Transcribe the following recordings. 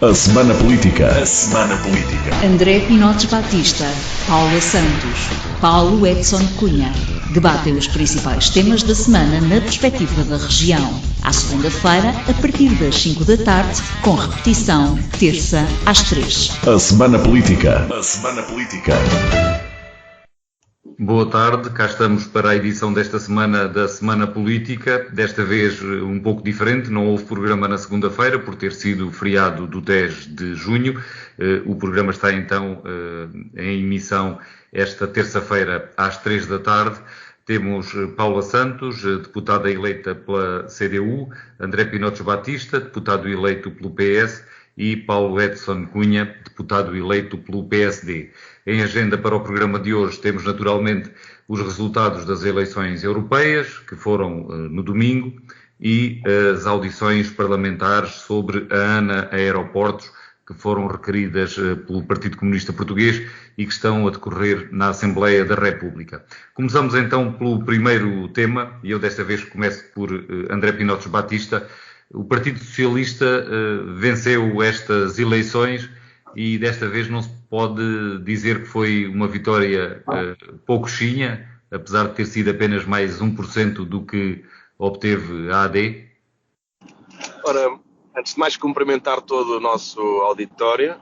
A Semana Política. A Semana Política. André Pinotes Batista, Paula Santos, Paulo Edson Cunha. Debatem os principais temas da semana na perspectiva da região. À segunda-feira, a partir das 5 da tarde, com repetição, terça às 3. A Semana Política. A Semana Política. Boa tarde, cá estamos para a edição desta semana da Semana Política, desta vez um pouco diferente, não houve programa na segunda-feira por ter sido feriado do 10 de junho, o programa está então em emissão esta terça-feira às 3 da tarde. Temos Paula Santos, deputada eleita pela CDU, André Pinotes Batista, deputado eleito pelo PS e Paulo Edson Cunha, deputado eleito pelo PSD. Em agenda para o programa de hoje temos naturalmente os resultados das eleições europeias, que foram no domingo, e as audições parlamentares sobre a ANA Aeroportos, que foram requeridas pelo Partido Comunista Português e que estão a decorrer na Assembleia da República. Começamos então pelo primeiro tema, e eu desta vez começo por André Pinotes Batista. O Partido Socialista venceu estas eleições e desta vez não se pode dizer que foi uma vitória pouco chinha, apesar de ter sido apenas mais 1% do que obteve a AD. Ora, antes de mais cumprimentar todo o nosso auditório,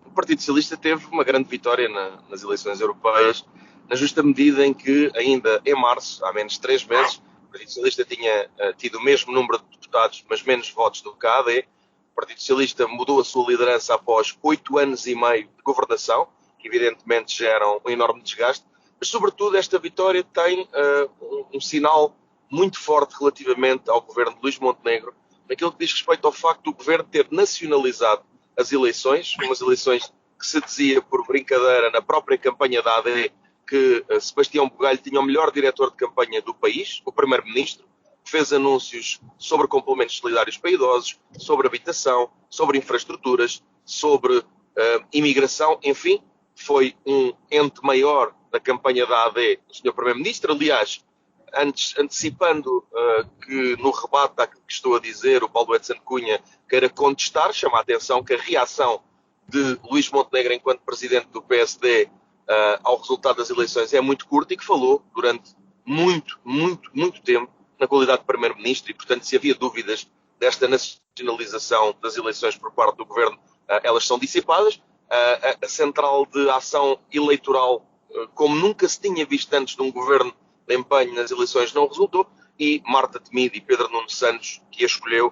o Partido Socialista teve uma grande vitória nas eleições europeias, na justa medida em que ainda em março, há menos de 3 meses, o Partido Socialista tinha tido o mesmo número de deputados, mas menos votos do que a AD. O Partido Socialista mudou a sua liderança após 8 anos e meio de governação, que evidentemente geram um enorme desgaste, mas sobretudo esta vitória tem um sinal muito forte relativamente ao governo de Luís Montenegro, naquilo que diz respeito ao facto do governo ter nacionalizado as eleições, umas eleições que se dizia por brincadeira na própria campanha da AD que Sebastião Bugalho tinha o melhor diretor de campanha do país, o primeiro-ministro, que fez anúncios sobre complementos solidários para idosos, sobre habitação, sobre infraestruturas, sobre imigração, enfim, foi um ente maior da campanha da AD, o Sr. Primeiro-Ministro. Aliás, antecipando que no rebate daquilo que estou a dizer, o Paulo Edson Cunha queira contestar, chama a atenção que a reação de Luís Montenegro enquanto presidente do PSD ao resultado das eleições é muito curta e que falou durante muito tempo na qualidade de Primeiro-Ministro e, portanto, se havia dúvidas desta nacionalização das eleições por parte do Governo, elas são dissipadas. A central de ação eleitoral, como nunca se tinha visto antes de um Governo de empenho nas eleições, não resultou, e Marta Temido e Pedro Nuno Santos, que a escolheu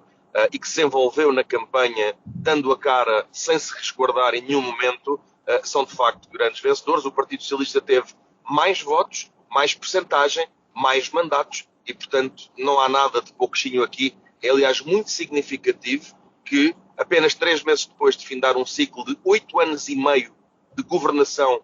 e que se envolveu na campanha, dando a cara sem se resguardar em nenhum momento, são de facto grandes vencedores. O Partido Socialista teve mais votos, mais percentagem, mais mandatos e, portanto, não há nada de pouquinho aqui. É, aliás, muito significativo que, apenas 3 meses depois de findar um ciclo de 8 anos e meio de governação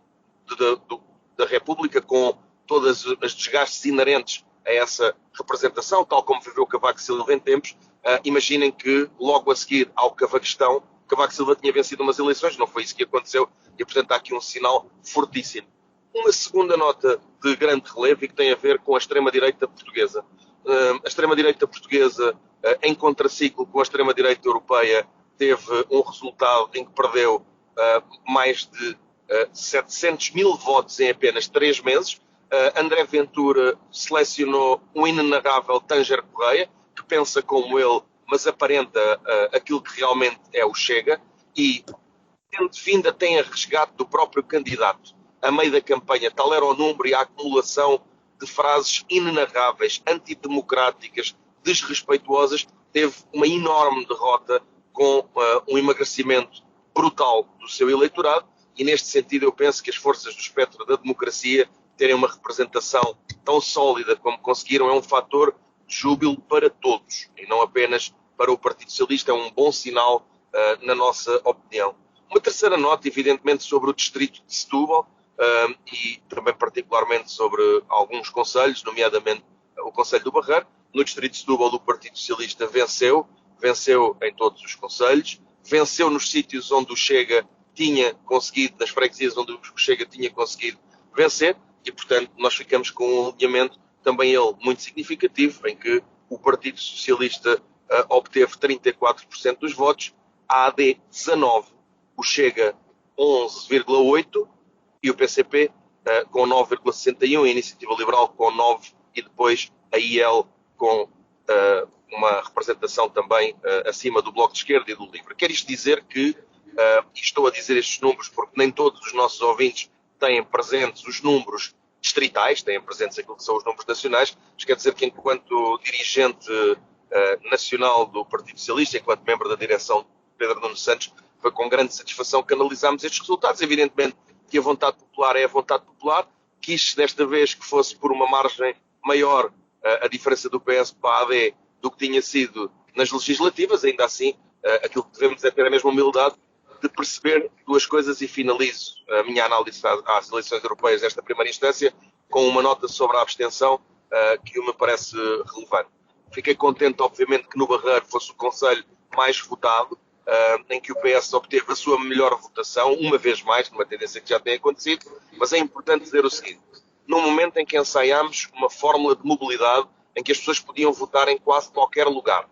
da República, com todas as desgastes inerentes a essa representação, tal como viveu Cavaco Silva em tempos, imaginem que logo a seguir ao Cavaquistão, Cavaco Silva tinha vencido umas eleições, não foi isso que aconteceu, e portanto há aqui um sinal fortíssimo. Uma segunda nota de grande relevo e que tem a ver com a extrema-direita portuguesa. A extrema-direita portuguesa, em contraciclo com a extrema-direita europeia, teve um resultado em que perdeu mais de 700 mil votos em apenas 3 meses. André Ventura selecionou um inenarrável Tanger Correia, que pensa como ele, mas aparenta aquilo que realmente é o Chega, e tendo vindo até a resgate do próprio candidato a meio da campanha. Tal era o número e a acumulação de frases inenarráveis, antidemocráticas, desrespeituosas. Teve uma enorme derrota com um emagrecimento brutal do seu eleitorado, e neste sentido eu penso que as forças do espectro da democracia terem uma representação tão sólida como conseguiram é um fator de júbilo para todos e não apenas para o Partido Socialista. É um bom sinal na nossa opinião. Uma terceira nota, evidentemente, sobre o distrito de Setúbal e também particularmente sobre alguns concelhos, nomeadamente o Concelho do Barreiro. No distrito de Setúbal o Partido Socialista venceu em todos os concelhos, venceu nos sítios onde o Chega tinha conseguido, nas freguesias onde o Chega tinha conseguido vencer, e portanto nós ficamos com um alinhamento também ele muito significativo, em que o Partido Socialista obteve 34% dos votos, a AD 19, o Chega 11,8 e o PCP com 9,61, a Iniciativa Liberal com 9 e depois a IL com uma representação também acima do Bloco de Esquerda e do LIVRE. Quer isto dizer que, e estou a dizer estes números porque nem todos os nossos ouvintes têm presentes os números distritais, têm presentes aquilo que são os números nacionais, mas quer dizer que enquanto dirigente nacional do Partido Socialista, enquanto membro da direção Pedro Nuno Santos, foi com grande satisfação que analisámos estes resultados. Evidentemente que a vontade popular é a vontade popular, quis desta vez que fosse por uma margem maior a diferença do PS para a AD do que tinha sido nas legislativas. Ainda assim, aquilo que devemos é ter a mesma humildade de perceber duas coisas, e finalizo a minha análise às eleições europeias desta primeira instância com uma nota sobre a abstenção que me parece relevante. Fiquei contente, obviamente, que no Barreiro fosse o concelho mais votado, em que o PS obteve a sua melhor votação, uma vez mais, numa tendência que já tem acontecido, mas é importante dizer o seguinte: no momento em que ensaiámos uma fórmula de mobilidade em que as pessoas podiam votar em quase qualquer lugar,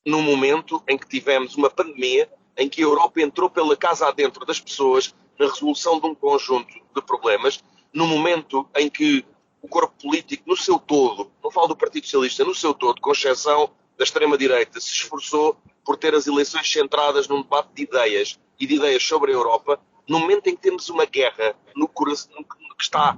no momento em que tivemos uma pandemia, em que a Europa entrou pela casa adentro das pessoas na resolução de um conjunto de problemas, no momento em que o corpo político no seu todo, não falo do Partido Socialista, no seu todo, com exceção da extrema-direita, se esforçou por ter as eleições centradas num debate de ideias e de ideias sobre a Europa, no momento em que temos uma guerra no coração, que está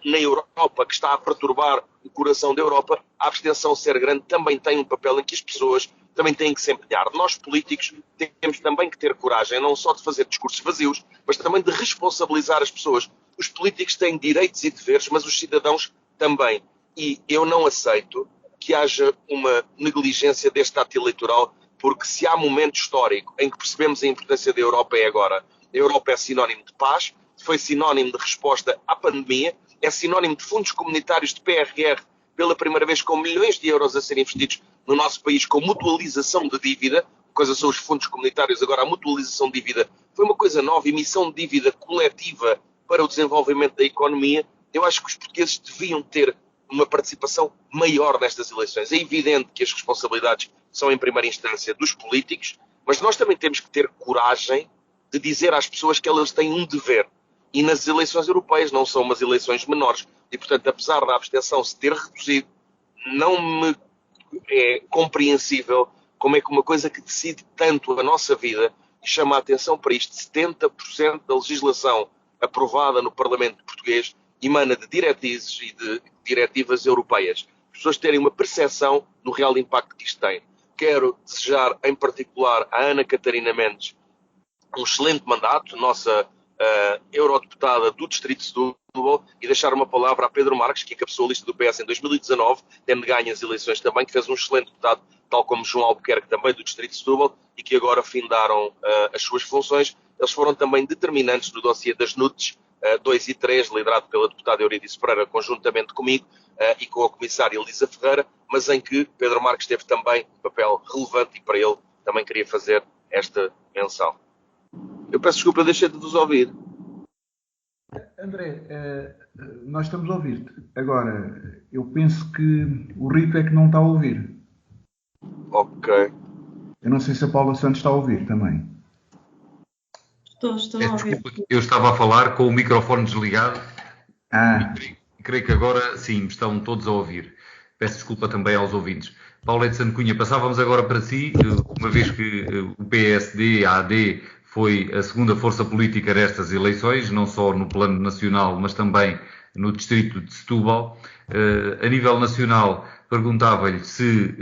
na Europa, que está a perturbar o coração da Europa, a abstenção ser grande também tem um papel em que as pessoas também têm que se empenhar. Nós, políticos, temos também que ter coragem, não só de fazer discursos vazios, mas também de responsabilizar as pessoas. Os políticos têm direitos e deveres, mas os cidadãos também. E eu não aceito que haja uma negligência deste ato eleitoral, porque se há momento histórico em que percebemos a importância da Europa é agora. A Europa é sinónimo de paz, foi sinónimo de resposta à pandemia, é sinónimo de fundos comunitários de PRR, pela primeira vez com milhões de euros a serem investidos no nosso país com mutualização de dívida. Coisa são os fundos comunitários, agora a mutualização de dívida foi uma coisa nova, emissão de dívida coletiva para o desenvolvimento da economia. Eu acho que os portugueses deviam ter uma participação maior nestas eleições. É evidente que as responsabilidades são em primeira instância dos políticos, mas nós também temos que ter coragem de dizer às pessoas que elas têm um dever. E nas eleições europeias não são umas eleições menores. E, portanto, apesar da abstenção se ter reduzido, não me é compreensível como é que uma coisa que decide tanto a nossa vida, e chama a atenção para isto: 70% da legislação aprovada no Parlamento português emana de diretrizes e de diretivas europeias. As pessoas terem uma percepção do real impacto que isto tem. Quero desejar, em particular, à Ana Catarina Mendes um excelente mandato, nossa eurodeputada do Distrito de Setúbal, e deixar uma palavra a Pedro Marques, que encabeçou a lista do PS em 2019, tendo ganho as eleições também, que fez um excelente deputado, tal como João Albuquerque, também do Distrito de Setúbal, e que agora findaram as suas funções. Eles foram também determinantes no dossiê das NUTs 2 e 3, liderado pela deputada Eurídice Pereira, conjuntamente comigo e com a comissária Elisa Ferreira, mas em que Pedro Marques teve também um papel relevante, e para ele também queria fazer esta menção. Eu peço desculpa, deixei de vos ouvir. André, nós estamos a ouvir-te. Agora, eu penso que o Rito é que não está a ouvir. Ok. Eu não sei se a Paula Santos está a ouvir também. Estou a ouvir. Desculpa, eu estava a falar com o microfone desligado. Creio que agora sim, me estão todos a ouvir. Peço desculpa também aos ouvintes. Paulete Santo Cunha, passávamos agora para si, uma vez que o PSD, a AD, foi a segunda força política destas eleições, não só no plano nacional, mas também no distrito de Setúbal. A nível nacional, perguntava-lhe se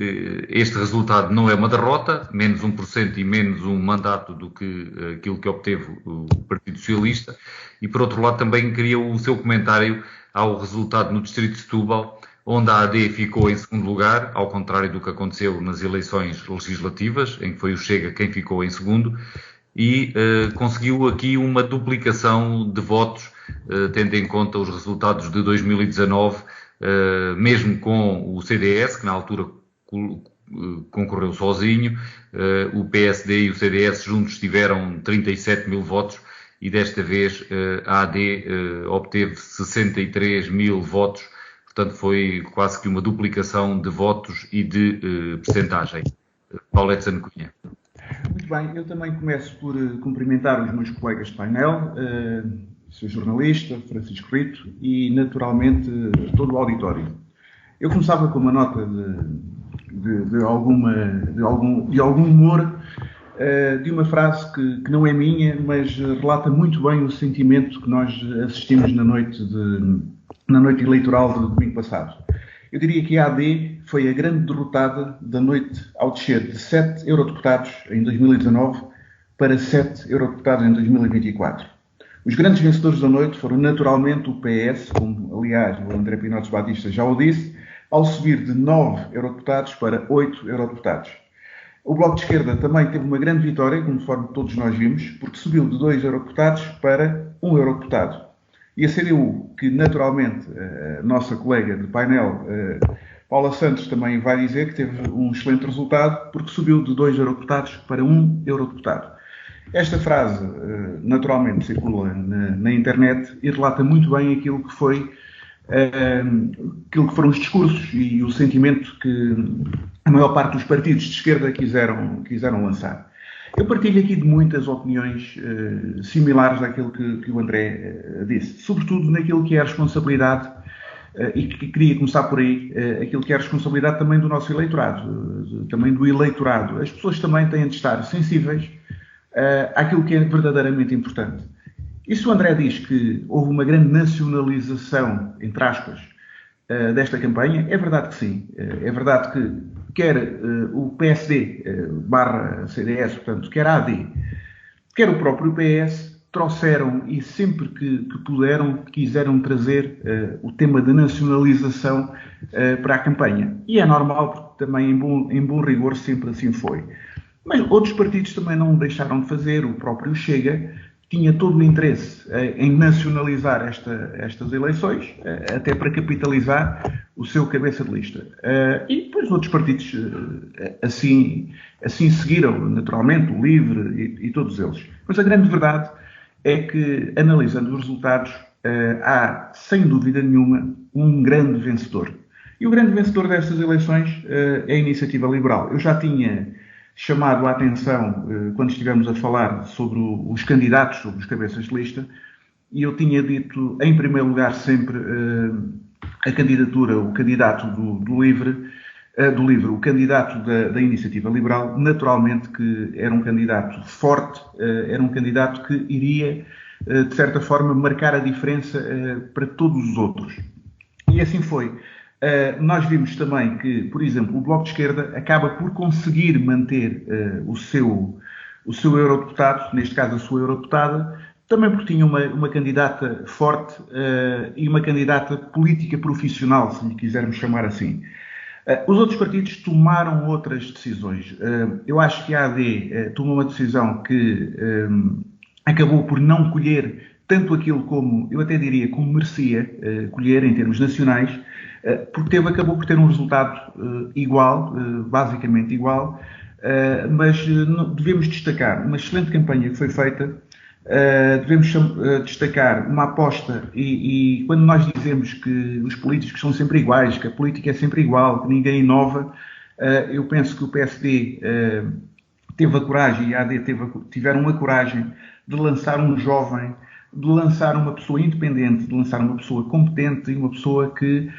este resultado não é uma derrota, menos 1% e menos um mandato do que aquilo que obteve o Partido Socialista. E, por outro lado, também queria o seu comentário ao resultado no distrito de Setúbal, onde a AD ficou em segundo lugar, ao contrário do que aconteceu nas eleições legislativas, em que foi o Chega quem ficou em segundo, e conseguiu aqui uma duplicação de votos, tendo em conta os resultados de 2019, mesmo com o CDS, que na altura concorreu sozinho. O PSD e o CDS juntos tiveram 37 mil votos, e desta vez a AD obteve 63 mil votos. Portanto, foi quase que uma duplicação de votos e de percentagem. Paulete Santo Cunha. Muito Muito bem, eu também começo por cumprimentar os meus colegas de painel, Sr. Jornalista, Francisco Rito e, naturalmente, todo o auditório. Eu começava com uma nota de algum humor, de uma frase que não é minha, mas relata muito bem o sentimento que nós assistimos na noite eleitoral do domingo passado. Eu diria que a AD foi a grande derrotada da noite ao descer de 7 eurodeputados em 2019 para 7 eurodeputados em 2024. Os grandes vencedores da noite foram naturalmente o PS, como aliás o André Pinotes Batista já o disse, ao subir de 9 eurodeputados para 8 eurodeputados. O Bloco de Esquerda também teve uma grande vitória, conforme todos nós vimos, porque subiu de 2 eurodeputados para 1 eurodeputado. E a CDU, que naturalmente a nossa colega de painel, Paula Santos, também vai dizer que teve um excelente resultado, porque subiu de 2 eurodeputados para 1 eurodeputado. Esta frase, naturalmente, circula na internet e relata muito bem aquilo que foram os discursos e o sentimento que a maior parte dos partidos de esquerda quiseram lançar. Eu partilho aqui de muitas opiniões similares àquilo que o André disse, sobretudo naquilo que é a responsabilidade, e que queria começar por aí, aquilo que é a responsabilidade também do nosso eleitorado, também do eleitorado. As pessoas também têm de estar sensíveis àquilo que é verdadeiramente importante. E se o André diz que houve uma grande nacionalização, entre aspas, desta campanha, é verdade que sim. É verdade que quer o PSD barra CDS, portanto, quer a AD, quer o próprio PS, trouxeram e sempre que puderam, quiseram trazer o tema da nacionalização para a campanha. E é normal, porque também em bom rigor sempre assim foi. Mas outros partidos também não o deixaram de fazer. O próprio Chega tinha todo o interesse em nacionalizar estas eleições, até para capitalizar o seu cabeça de lista. E depois outros partidos assim seguiram, naturalmente, o LIVRE e todos eles. Mas a grande verdade é que, analisando os resultados, há, sem dúvida nenhuma, um grande vencedor. E o grande vencedor destas eleições é a Iniciativa Liberal. Eu já tinha chamado a atenção quando estivemos a falar sobre os candidatos, sobre os cabeças de lista, e eu tinha dito, em primeiro lugar, sempre a candidatura, o candidato do LIVRE, o candidato da Iniciativa Liberal, naturalmente que era um candidato forte, era um candidato que iria, de certa forma, marcar a diferença para todos os outros. E assim foi. Nós vimos também que, por exemplo, o Bloco de Esquerda acaba por conseguir manter o seu eurodeputado, neste caso a sua eurodeputada, também porque tinha uma candidata forte e uma candidata política profissional, se lhe quisermos chamar assim. Os outros partidos tomaram outras decisões. Eu acho que a AD tomou uma decisão que acabou por não colher tanto aquilo como, eu até diria, como merecia colher em termos nacionais, porque acabou por ter um resultado igual, basicamente igual, mas devemos destacar uma excelente campanha que foi feita, devemos destacar uma aposta, e quando nós dizemos que os políticos são sempre iguais, que a política é sempre igual, que ninguém inova, eu penso que o PSD teve a coragem, e a AD tiveram a coragem de lançar um jovem, de lançar uma pessoa independente, de lançar uma pessoa competente e uma pessoa que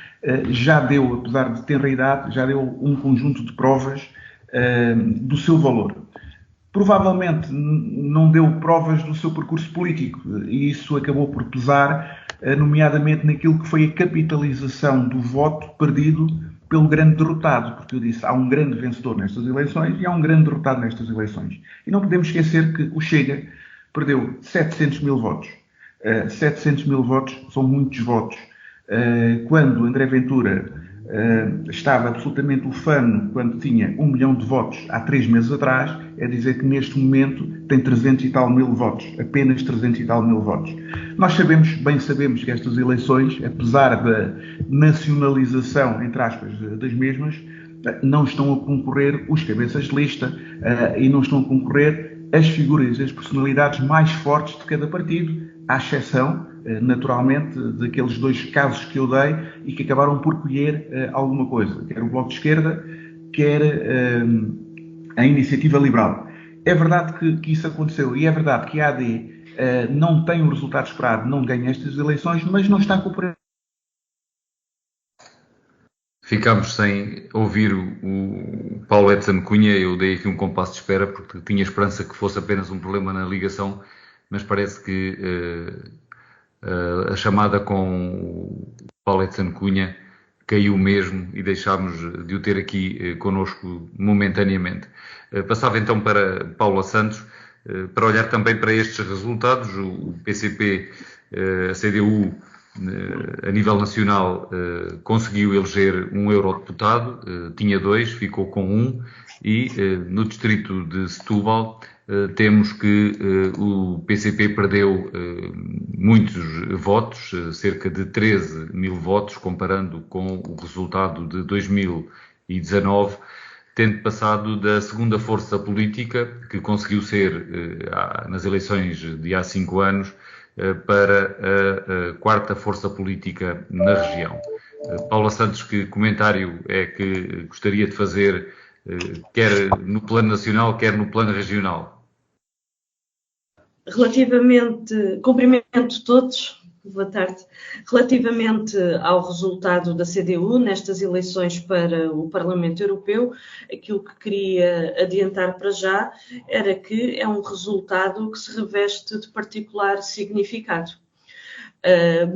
já deu, apesar de ter a idade, já deu um conjunto de provas do seu valor. Provavelmente não deu provas do seu percurso político e isso acabou por pesar, nomeadamente naquilo que foi a capitalização do voto perdido pelo grande derrotado, porque eu disse, há um grande vencedor nestas eleições e há um grande derrotado nestas eleições. E não podemos esquecer que o Chega perdeu 700 mil votos. 700 mil votos são muitos votos. Quando André Ventura estava absolutamente ufano, quando tinha 1 milhão de votos há 3 meses atrás, é dizer que neste momento tem 300 e tal mil votos, apenas 300 e tal mil votos. Nós bem sabemos que estas eleições, apesar da nacionalização, entre aspas, das mesmas, não estão a concorrer os cabeças de lista e não estão a concorrer as figuras e as personalidades mais fortes de cada partido, à exceção, naturalmente, daqueles 2 casos que eu dei e que acabaram por colher alguma coisa, quer o Bloco de Esquerda, quer a Iniciativa Liberal. É verdade que isso aconteceu e é verdade que a AD não tem o resultado esperado, não ganha estas eleições, mas não está a cooperar. Ficámos sem ouvir o Paulo Edson Cunha. Eu dei aqui um compasso de espera porque tinha esperança que fosse apenas um problema na ligação, mas parece que a chamada com o Paulo Edson Cunha caiu mesmo e deixámos de o ter aqui connosco momentaneamente. Passava então para Paula Santos, para olhar também para estes resultados. O PCP, a CDU, a nível nacional, conseguiu eleger um eurodeputado, tinha 2, ficou com 1, e no distrito de Setúbal temos que o PCP perdeu muitos votos, cerca de 13 mil votos, comparando com o resultado de 2019, tendo passado da segunda força política, que conseguiu ser nas eleições de há 5 anos, para a quarta força política na região. Paula Santos, que comentário é que gostaria de fazer, quer no plano nacional, quer no plano regional? Relativamente, cumprimento todos, boa tarde. Relativamente ao resultado da CDU nestas eleições para o Parlamento Europeu, aquilo que queria adiantar para já era que é um resultado que se reveste de particular significado. É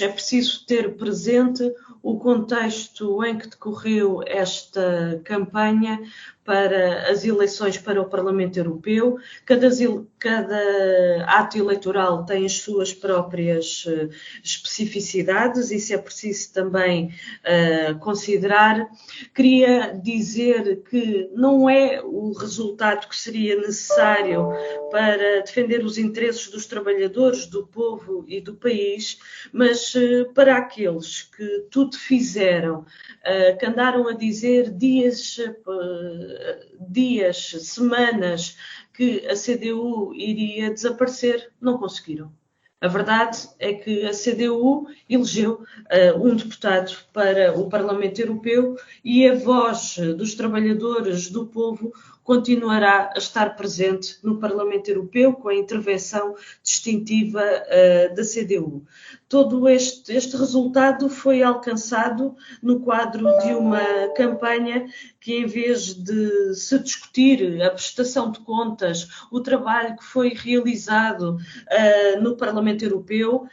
preciso ter presente o contexto em que decorreu esta campanha para as eleições para o Parlamento Europeu. Cada ato eleitoral tem as suas próprias especificidades, isso é preciso também considerar. Queria dizer que não é o resultado que seria necessário para defender os interesses dos trabalhadores, do povo e do país, mas para aqueles que tudo fizeram, que andaram a dizer dias, semanas, que a CDU iria desaparecer, não conseguiram. A verdade é que a CDU elegeu um deputado para o Parlamento Europeu e a voz dos trabalhadores, do povo, continuará a estar presente no Parlamento Europeu com a intervenção distintiva da CDU. Todo este resultado foi alcançado no quadro de uma campanha que, em vez de se discutir a prestação de contas, o trabalho que foi realizado no Parlamento Europeu,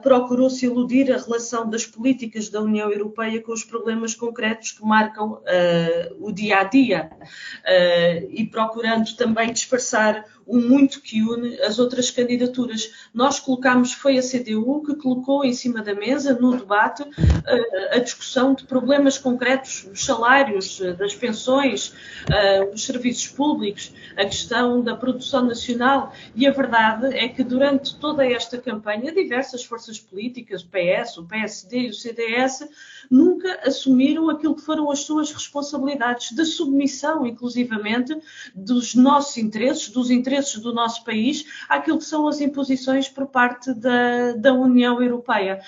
procurou-se iludir a relação das políticas da União Europeia com os problemas concretos que marcam o dia-a-dia. E procurando também disfarçar o muito que une as outras candidaturas. Nós colocámos, foi a CDU que colocou em cima da mesa, no debate, a discussão de problemas concretos, os salários, das pensões, os serviços públicos, a questão da produção nacional, e a verdade é que durante toda esta campanha, diversas forças políticas, o PS, o PSD e o CDS, nunca assumiram aquilo que foram as suas responsabilidades de submissão, inclusivamente, dos nossos interesses, dos interesses do nosso país, àquilo que são as imposições por parte da União Europeia.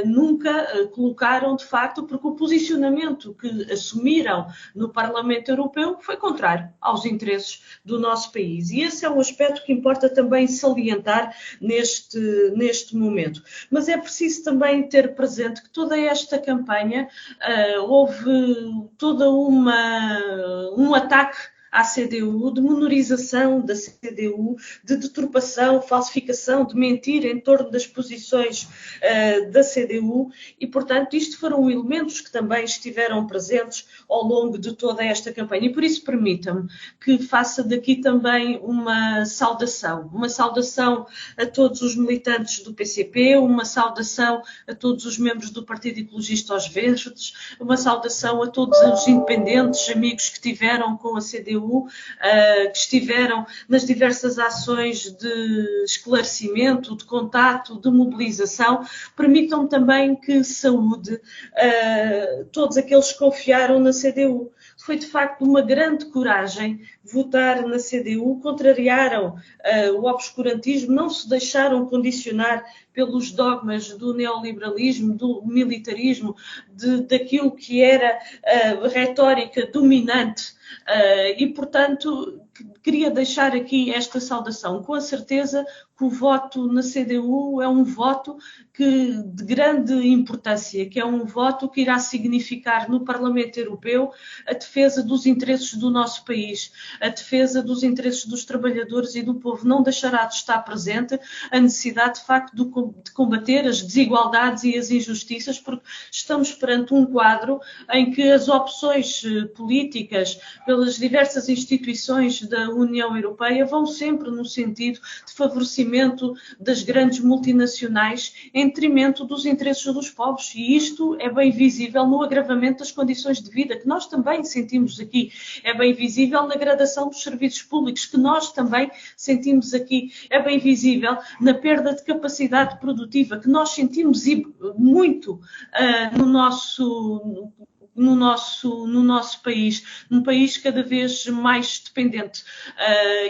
Nunca colocaram, de facto, porque o posicionamento que assumiram no Parlamento Europeu foi contrário aos interesses do nosso país. E esse é um aspecto que importa também salientar neste momento. Mas é preciso também ter presente que toda esta campanha houve toda um ataque à CDU, de menorização da CDU, de deturpação, falsificação, de mentira em torno das posições da CDU e, portanto, isto foram elementos que também estiveram presentes ao longo de toda esta campanha. E por isso permitam-me que faça daqui também uma saudação a todos os militantes do PCP, uma saudação a todos os membros do Partido Ecologista aos Verdes, uma saudação a todos os independentes, amigos que tiveram com a CDU, que estiveram nas diversas ações de esclarecimento, de contato, de mobilização. Permitam também que saúde todos aqueles que confiaram na CDU. Foi, de facto, uma grande coragem votar na CDU, contrariaram o obscurantismo, não se deixaram condicionar pelos dogmas do neoliberalismo, do militarismo, daquilo que era a retórica dominante. E, portanto, queria deixar aqui esta saudação. Com a certeza que o voto na CDU é um voto de grande importância, que é um voto que irá significar no Parlamento Europeu a defesa dos interesses do nosso país, a defesa dos interesses dos trabalhadores e do povo. Não deixará de estar presente a necessidade, de facto, de combater as desigualdades e as injustiças, porque estamos perante um quadro em que as opções políticas pelas diversas instituições da União Europeia vão sempre no sentido de favorecimento das grandes multinacionais em detrimento dos interesses dos povos, e isto é bem visível no agravamento das condições de vida, que nós também sentimos aqui, é bem visível na degradação dos serviços públicos, que nós também sentimos aqui, é bem visível na perda de capacidade produtiva, que nós sentimos muito no nosso país, num país cada vez mais dependente.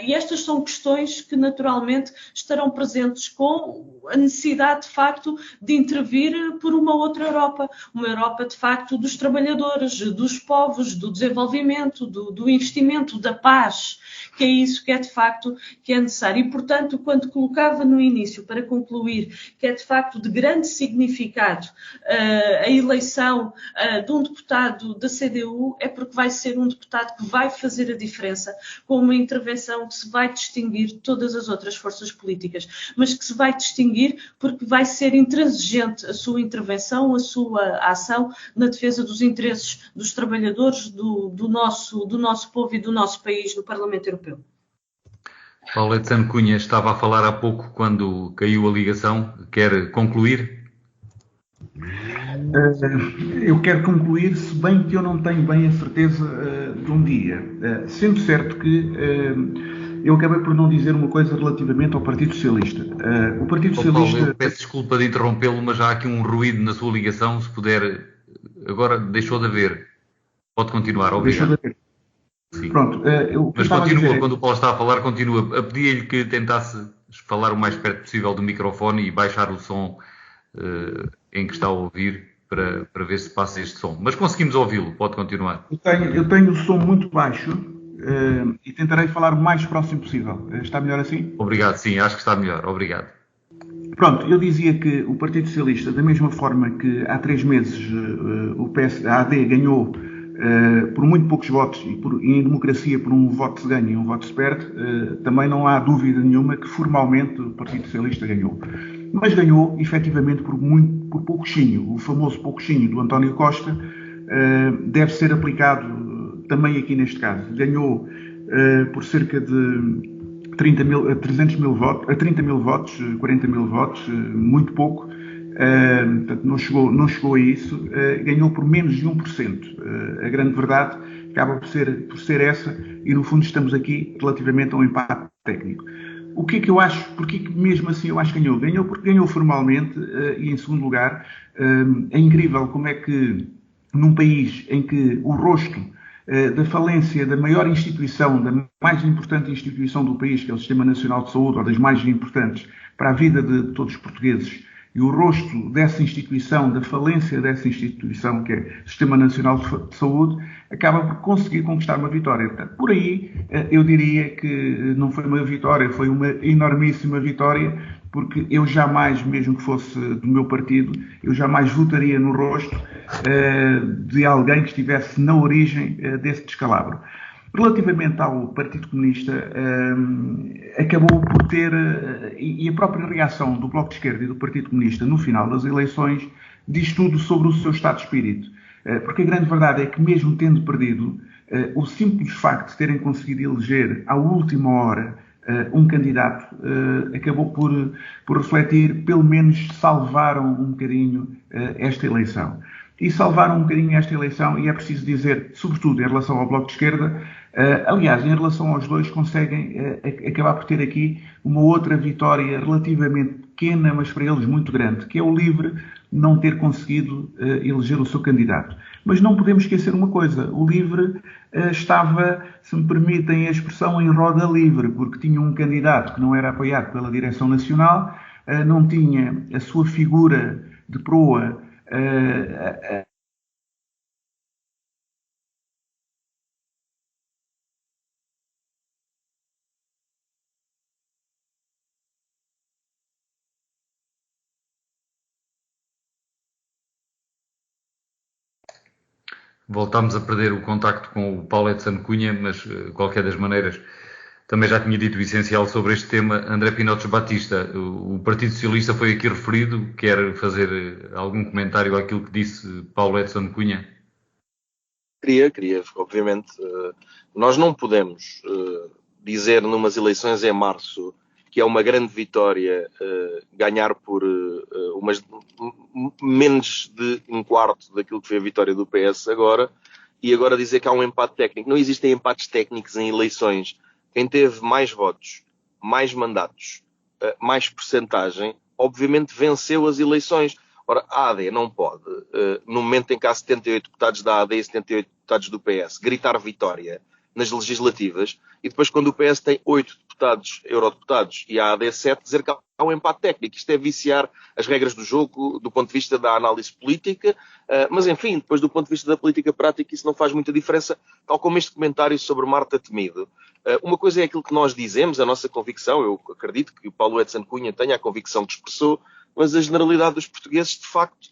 E estas são questões que naturalmente estarão presentes com a necessidade, de facto, de intervir por uma outra Europa. Uma Europa, de facto, dos trabalhadores, dos povos, do desenvolvimento, do investimento, da paz, que é isso que é, de facto, que é necessário. E, portanto, quando colocava no início, para concluir, que é, de facto, de grande significado a eleição de um deputado da CDU, é porque vai ser um deputado que vai fazer a diferença, com uma intervenção que se vai distinguir de todas as outras forças políticas, mas que se vai distinguir porque vai ser intransigente a sua intervenção, a sua ação na defesa dos interesses dos trabalhadores, do nosso povo e do nosso país no Parlamento Europeu. Paulo Edson Cunha estava a falar há pouco quando caiu a ligação. Quer concluir? Eu quero concluir, se bem que eu não tenho bem a certeza de um dia. Sendo certo que eu acabei por não dizer uma coisa relativamente ao Partido Socialista. O Partido Socialista... Paulo, eu peço desculpa de interrompê-lo, mas já há aqui um ruído na sua ligação. Se puder... Agora deixou de haver. Pode continuar, obrigado. Deixou de haver. Sim. Pronto, mas continua, quando o Paulo está a falar, continua. Pedia-lhe que tentasse falar o mais perto possível do microfone e baixar o som em que está a ouvir, para ver se passa este som. Mas conseguimos ouvi-lo, pode continuar. Eu tenho o som muito baixo e tentarei falar o mais próximo possível. Está melhor assim? Obrigado, sim, acho que está melhor. Obrigado. Pronto, eu dizia que o Partido Socialista, da mesma forma que há 3 meses a AD ganhou por muito poucos votos e em democracia por um voto se ganha e um voto se perde, também não há dúvida nenhuma que formalmente o Partido Socialista ganhou. Mas ganhou, efetivamente, por pouquinho. O famoso pouquinho do António Costa deve ser aplicado também aqui neste caso. Ganhou por cerca de 30 mil votos, 40 mil votos, muito pouco. Portanto, não chegou a isso. Ganhou por menos de 1%. A grande verdade acaba por ser essa, e no fundo estamos aqui relativamente a um empate técnico. O que é que eu acho? Porque mesmo assim eu acho que ganhou? Ganhou porque ganhou formalmente e, em segundo lugar, é incrível como é que num país em que o rosto da falência da maior instituição, da mais importante instituição do país, que é o Sistema Nacional de Saúde, ou das mais importantes para a vida de todos os portugueses, e o rosto dessa instituição, da falência dessa instituição, que é o Sistema Nacional de Saúde, acaba por conseguir conquistar uma vitória. Portanto, por aí, eu diria que não foi uma vitória, foi uma enormíssima vitória, porque eu jamais, mesmo que fosse do meu partido, eu jamais votaria no rosto de alguém que estivesse na origem desse descalabro. Relativamente ao Partido Comunista, acabou por ter, e a própria reação do Bloco de Esquerda e do Partido Comunista no final das eleições diz tudo sobre o seu estado de espírito. Porque a grande verdade é que, mesmo tendo perdido, o simples facto de terem conseguido eleger à última hora um candidato acabou por refletir, pelo menos salvaram um bocadinho esta eleição. E salvaram um bocadinho esta eleição, e é preciso dizer, sobretudo em relação ao Bloco de Esquerda, aliás, em relação aos dois, conseguem acabar por ter aqui uma outra vitória relativamente pequena, mas para eles muito grande, que é o LIVRE não ter conseguido eleger o seu candidato. Mas não podemos esquecer uma coisa, o LIVRE estava, se me permitem a expressão, em roda livre, porque tinha um candidato que não era apoiado pela Direção Nacional, não tinha a sua figura de proa Voltámos a perder o contacto com o Paulo Edson Cunha, mas, de qualquer das maneiras, também já tinha dito o essencial sobre este tema. André Pinotes Batista, o Partido Socialista foi aqui referido. Quer fazer algum comentário àquilo que disse Paulo Edson Cunha? Queria, obviamente. Nós não podemos dizer numas eleições em março que é uma grande vitória ganhar por menos de um quarto daquilo que foi a vitória do PS agora, e agora dizer que há um empate técnico. Não existem empates técnicos em eleições. Quem teve mais votos, mais mandatos, mais percentagem, obviamente venceu as eleições. Ora, a AD não pode, no momento em que há 78 deputados da AD e 78 deputados do PS, gritar vitória nas legislativas, e depois, quando o PS tem 8 deputados, eurodeputados, e a AD 7, dizer que há um empate técnico. Isto é viciar as regras do jogo do ponto de vista da análise política, mas, enfim, depois do ponto de vista da política prática, isso não faz muita diferença, tal como este comentário sobre Marta Temido. Uma coisa é aquilo que nós dizemos, a nossa convicção. Eu acredito que o Paulo Edson Cunha tenha a convicção que expressou, mas a generalidade dos portugueses, de facto,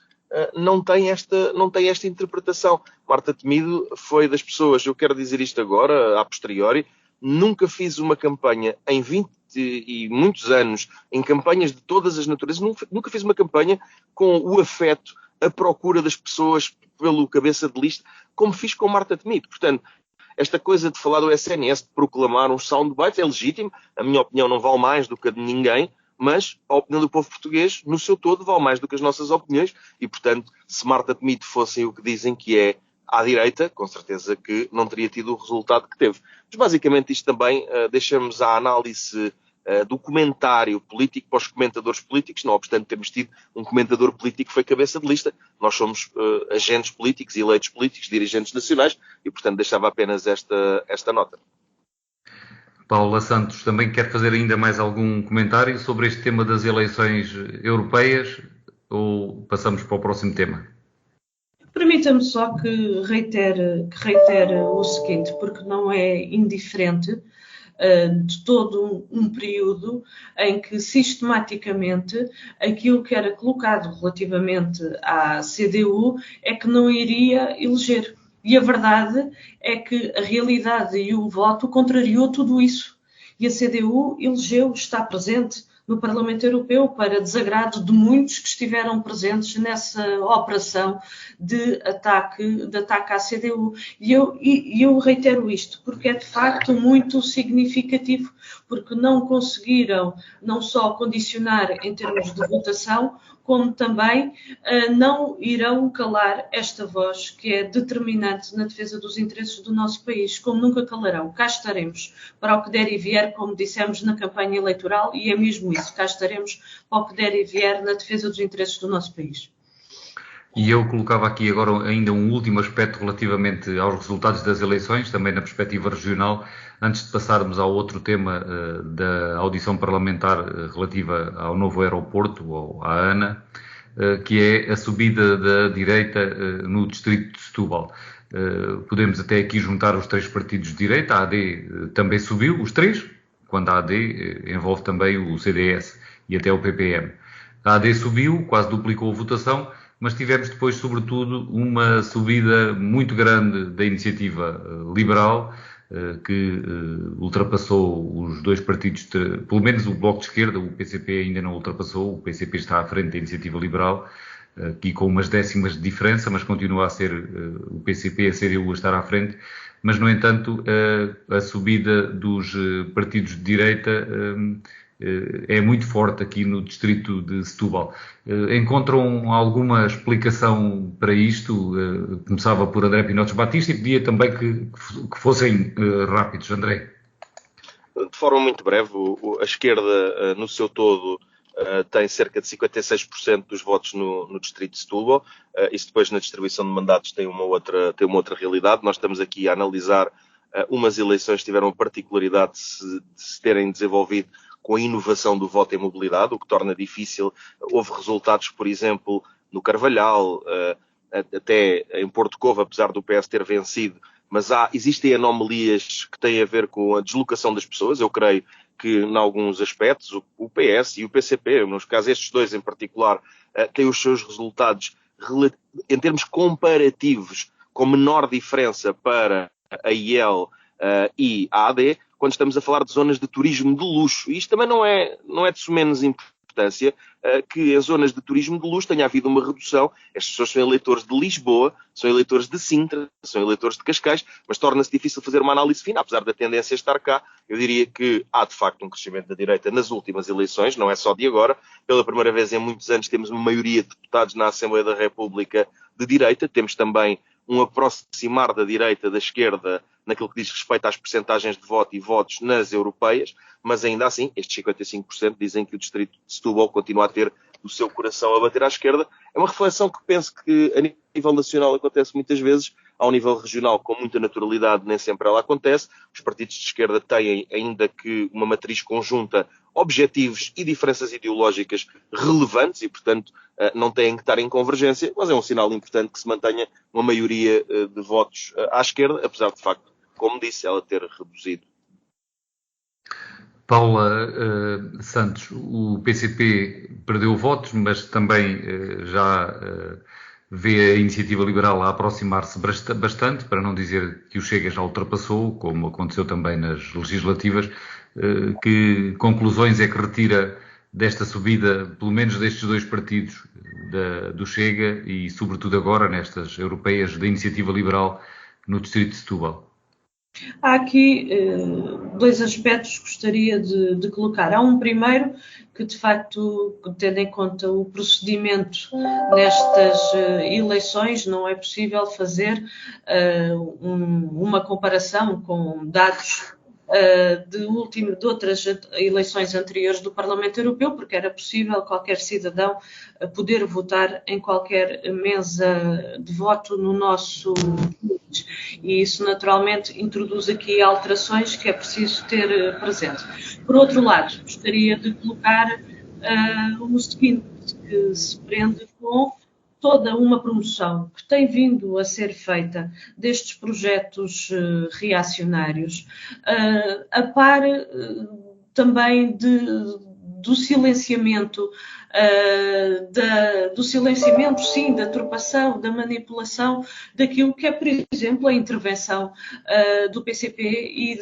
não tem esta interpretação. Marta Temido foi das pessoas, eu quero dizer isto agora, a posteriori, nunca fiz uma campanha em 20 e muitos anos, em campanhas de todas as naturezas, nunca fiz uma campanha com o afeto, a procura das pessoas pelo cabeça de lista, como fiz com Marta Temido. Portanto, esta coisa de falar do SNS, de proclamar uns soundbites, é legítimo. A minha opinião não vale mais do que a de ninguém, mas a opinião do povo português, no seu todo, vale mais do que as nossas opiniões. E, portanto, se Marta Temido fosse o que dizem que é à direita, com certeza que não teria tido o resultado que teve. Mas, basicamente, isto também deixamos à análise do comentário político para os comentadores políticos, não obstante termos tido um comentador político que foi cabeça de lista. Nós somos agentes políticos, eleitos políticos, dirigentes nacionais, e, portanto, deixava apenas esta nota. Paula Santos também quer fazer ainda mais algum comentário sobre este tema das eleições europeias, ou passamos para o próximo tema? Permita-me só que reitere o seguinte, porque não é indiferente de todo um período em que sistematicamente aquilo que era colocado relativamente à CDU é que não iria eleger. E a verdade é que a realidade e o voto contrariou tudo isso. E a CDU elegeu, está presente no Parlamento Europeu, para desagrado de muitos que estiveram presentes nessa operação de ataque à CDU. E eu reitero isto, porque é de facto muito significativo, porque não conseguiram não só condicionar em termos de votação, como também não irão calar esta voz que é determinante na defesa dos interesses do nosso país, como nunca calarão. Cá estaremos para o que der e vier, como dissemos na campanha eleitoral, e é mesmo isso, cá estaremos para o que der e vier na defesa dos interesses do nosso país. E eu colocava aqui agora ainda um último aspecto relativamente aos resultados das eleições, também na perspectiva regional, antes de passarmos ao outro tema da audição parlamentar relativa ao novo aeroporto, ou à ANA, que é a subida da direita no distrito de Setúbal. Podemos até aqui juntar os três partidos de direita. A AD também subiu, os três, quando a AD envolve também o CDS e até o PPM. A AD subiu, quase duplicou a votação, mas tivemos depois, sobretudo, uma subida muito grande da iniciativa liberal, que ultrapassou os dois partidos, pelo menos o Bloco de Esquerda. O PCP ainda não ultrapassou, o PCP está à frente da iniciativa liberal, aqui com umas décimas de diferença, mas continua a ser o PCP, a CDU a estar à frente. Mas, no entanto, a subida dos partidos de direita é muito forte aqui no distrito de Setúbal. Encontram alguma explicação para isto? Começava por André Pinotes Batista e pedia também que fossem rápidos. André. De forma muito breve, a esquerda, no seu todo, tem cerca de 56% dos votos no distrito de Setúbal. Isso depois, na distribuição de mandatos, tem uma outra realidade. Nós estamos aqui a analisar umas eleições que tiveram a particularidade de se terem desenvolvido com a inovação do voto em mobilidade, o que torna difícil. Houve resultados, por exemplo, no Carvalhal, até em Porto Covo, apesar do PS ter vencido, mas existem anomalias que têm a ver com a deslocação das pessoas. Eu creio que, em alguns aspectos, o PS e o PCP, nos casos estes dois em particular, têm os seus resultados em termos comparativos com menor diferença para a IEL e a AD, quando estamos a falar de zonas de turismo de luxo. E isto também não é de sumenos importância que as zonas de turismo de luxo tenha havido uma redução. Estas pessoas são eleitores de Lisboa, são eleitores de Sintra, são eleitores de Cascais, mas torna-se difícil fazer uma análise fina, apesar da tendência estar cá. Eu diria que há, de facto, um crescimento da direita nas últimas eleições, não é só de agora. Pela primeira vez em muitos anos temos uma maioria de deputados na Assembleia da República de direita. Temos também um aproximar da direita da esquerda naquilo que diz respeito às percentagens de voto e votos nas europeias, mas ainda assim, estes 55% dizem que o distrito de Setúbal continua a ter o seu coração a bater à esquerda. É uma reflexão que penso que a nível nacional acontece muitas vezes, ao nível regional com muita naturalidade nem sempre ela acontece. Os partidos de esquerda têm, ainda que uma matriz conjunta, objetivos e diferenças ideológicas relevantes e, portanto, não têm que estar em convergência, mas é um sinal importante que se mantenha uma maioria de votos à esquerda, apesar de facto, como disse, ela ter reduzido. Paula Santos, o PCP perdeu votos, mas também já vê a Iniciativa Liberal a aproximar-se bastante, para não dizer que o Chega já ultrapassou, como aconteceu também nas legislativas. Que conclusões é que retira desta subida, pelo menos destes dois partidos, do Chega e, sobretudo agora, nestas europeias da Iniciativa Liberal no distrito de Setúbal? Há aqui dois aspectos que gostaria de colocar. Há um primeiro que, de facto, tendo em conta o procedimento nestas eleições, não é possível fazer uma comparação com dados de outras eleições anteriores do Parlamento Europeu, porque era possível qualquer cidadão poder votar em qualquer mesa de voto no nosso país. E isso naturalmente introduz aqui alterações que é preciso ter presente. Por outro lado, gostaria de colocar o seguinte, que se prende com toda uma promoção que tem vindo a ser feita destes projetos reacionários, a par também do silenciamento, sim, da turpação, da manipulação daquilo que é, por exemplo, a intervenção do PCP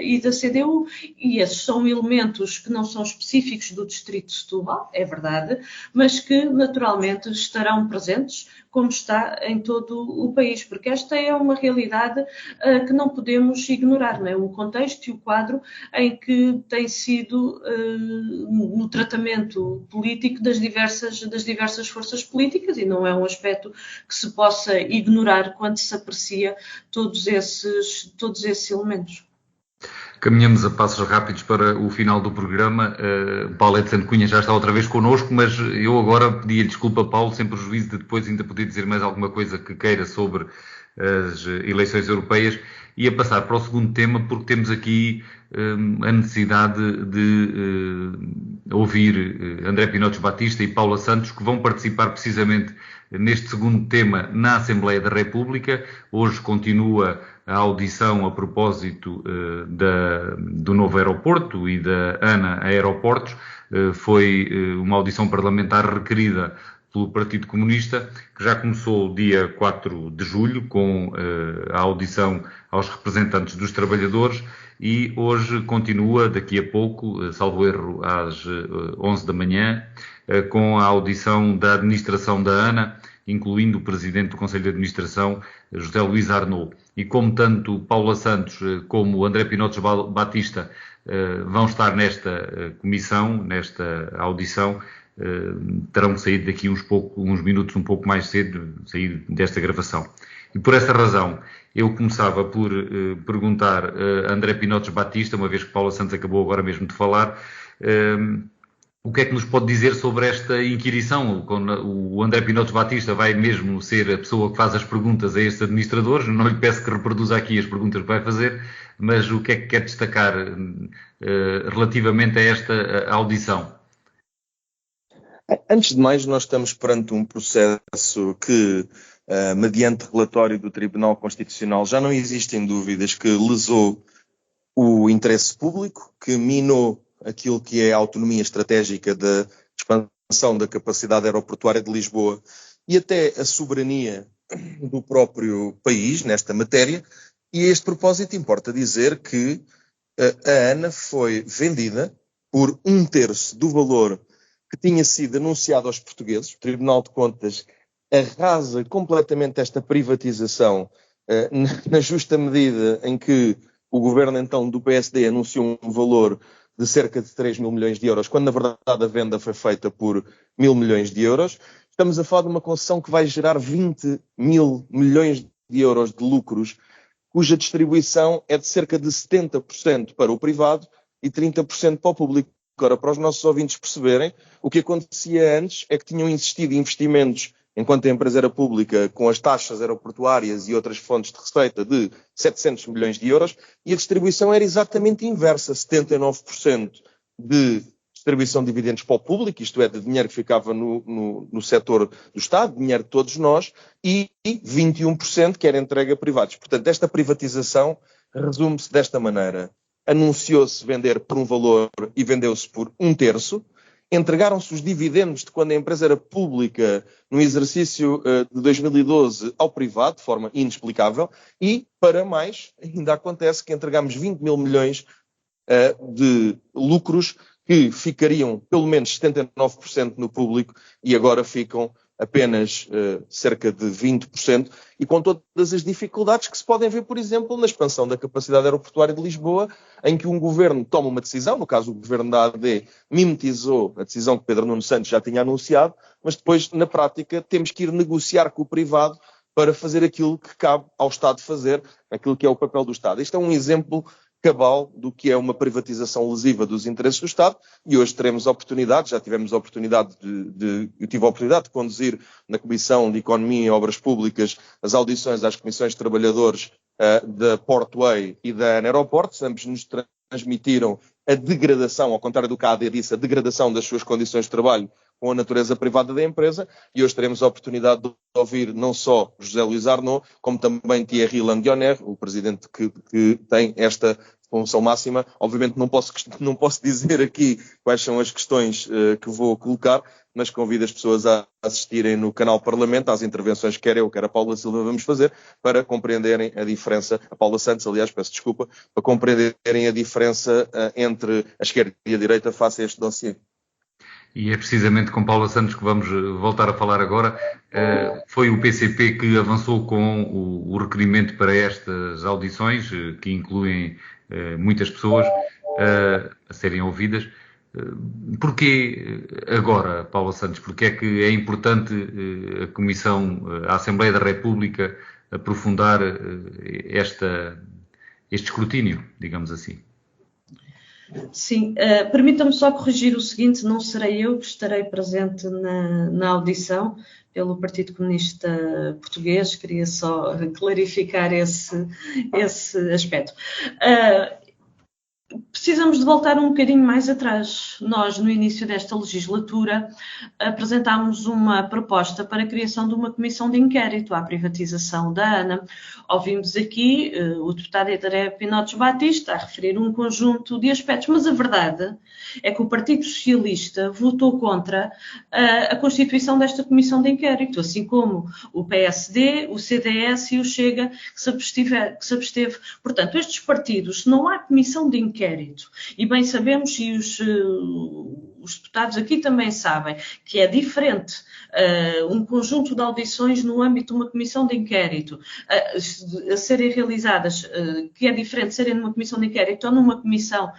e da CDU. E esses são elementos que não são específicos do distrito de Setúbal, é verdade, mas que naturalmente estarão presentes, como está em todo o país, porque esta é uma realidade que não podemos ignorar, não é? O contexto e o quadro em que tem sido no tratamento político das diversas forças políticas, e não é um aspecto que se possa ignorar quando se aprecia todos esses elementos. Caminhamos a passos rápidos para o final do programa. Paulo Edson Cunha já está outra vez connosco, mas eu agora pedia desculpa, Paulo, sem prejuízo de depois ainda poder dizer mais alguma coisa que queira sobre as eleições europeias. Ia passar para o segundo tema, porque temos aqui a necessidade de ouvir André Pinotes Batista e Paula Santos, que vão participar precisamente neste segundo tema na Assembleia da República. Hoje continua a audição a propósito do novo aeroporto e da ANA Aeroportos. Foi uma audição parlamentar requerida pelo Partido Comunista, que já começou dia 4 de julho, com a audição aos representantes dos trabalhadores, e hoje continua, daqui a pouco, salvo erro, às 11 da manhã, com a audição da administração da ANA, incluindo o Presidente do Conselho de Administração, José Luís Arnaud. E como tanto Paula Santos como André Pinotes Batista vão estar nesta comissão, nesta audição, terão que sair daqui uns minutos um pouco mais cedo, sair desta gravação. E por essa razão, eu começava por perguntar a André Pinotes Batista, uma vez que Paula Santos acabou agora mesmo de falar, o que é que nos pode dizer sobre esta inquirição? O André Pinotes Batista vai mesmo ser a pessoa que faz as perguntas a estes administradores. Não lhe peço que reproduza aqui as perguntas que vai fazer, mas o que é que quer destacar relativamente a esta audição? Antes de mais, nós estamos perante um processo que, mediante relatório do Tribunal Constitucional, já não existem dúvidas que lesou o interesse público, que minou aquilo que é a autonomia estratégica da expansão da capacidade aeroportuária de Lisboa e até a soberania do próprio país nesta matéria, e a este propósito importa dizer que a ANA foi vendida por 1/3 do valor que tinha sido anunciado aos portugueses. O Tribunal de Contas arrasa completamente esta privatização na justa medida em que o governo então do PSD anunciou um valor de cerca de 3 mil milhões de euros, quando na verdade a venda foi feita por 1.000 milhões de euros. Estamos a falar de uma concessão que vai gerar 20 mil milhões de euros de lucros, cuja distribuição é de cerca de 70% para o privado e 30% para o público. Agora, para os nossos ouvintes perceberem, o que acontecia antes é que tinham existido investimentos, enquanto a empresa era pública, com as taxas aeroportuárias e outras fontes de receita de 700 milhões de euros, e a distribuição era exatamente inversa, 79% de distribuição de dividendos para o público, isto é, de dinheiro que ficava no setor do Estado, dinheiro de todos nós, e 21% que era entregue a privados. Portanto, esta privatização resume-se desta maneira. Anunciou-se vender por um valor e vendeu-se por 1/3. Entregaram-se os dividendos de quando a empresa era pública no exercício de 2012 ao privado, de forma inexplicável, e, para mais, ainda acontece que entregamos 20 mil milhões de lucros que ficariam pelo menos 79% no público e agora ficam apenas cerca de 20%, e com todas as dificuldades que se podem ver, por exemplo, na expansão da capacidade aeroportuária de Lisboa, em que um governo toma uma decisão, no caso o governo da AD mimetizou a decisão que Pedro Nuno Santos já tinha anunciado, mas depois, na prática, temos que ir negociar com o privado para fazer aquilo que cabe ao Estado fazer, aquilo que é o papel do Estado. Isto é um exemplo cabal do que é uma privatização lesiva dos interesses do Estado, e hoje teremos a oportunidade, já tivemos a oportunidade eu tive a oportunidade de conduzir na Comissão de Economia e Obras Públicas as audições às Comissões de Trabalhadores da Portway e da ANA Aeroportos. Ambos nos transmitiram a degradação, ao contrário do que a AD disse, a degradação das suas condições de trabalho com a natureza privada da empresa, e hoje teremos a oportunidade de ouvir não só José Luís Arnaud, como também Thierry Landionner, o presidente que tem esta função máxima. Obviamente não posso dizer aqui quais são as questões que vou colocar, mas convido as pessoas a assistirem no canal Parlamento às intervenções que quer eu, quer a Paula Silva vamos fazer, para compreenderem a diferença, a Paula Santos, aliás, peço desculpa, para compreenderem a diferença entre a esquerda e a direita face a este dossiê. E é precisamente com Paula Santos que vamos voltar a falar agora. Foi o PCP que avançou com o requerimento para estas audições, que incluem muitas pessoas a serem ouvidas. Porquê agora, Paula Santos? Porquê é que é importante a Assembleia da República aprofundar este escrutínio, digamos assim? Sim, permita-me só corrigir o seguinte: não serei eu que estarei presente na audição pelo Partido Comunista Português, queria só clarificar esse aspecto. Precisamos de voltar um bocadinho mais atrás. Nós, no início desta legislatura, apresentámos uma proposta para a criação de uma comissão de inquérito à privatização da ANA. Ouvimos aqui o deputado André Pinotes Batista a referir um conjunto de aspectos, mas a verdade é que o Partido Socialista votou contra a constituição desta comissão de inquérito, assim como o PSD, o CDS e o Chega, que se absteve. Portanto, estes partidos, se não há comissão de inquérito, e bem sabemos, e os deputados aqui também sabem, que é diferente um conjunto de audições no âmbito de uma comissão de inquérito a serem realizadas, que é diferente serem numa comissão de inquérito ou numa comissão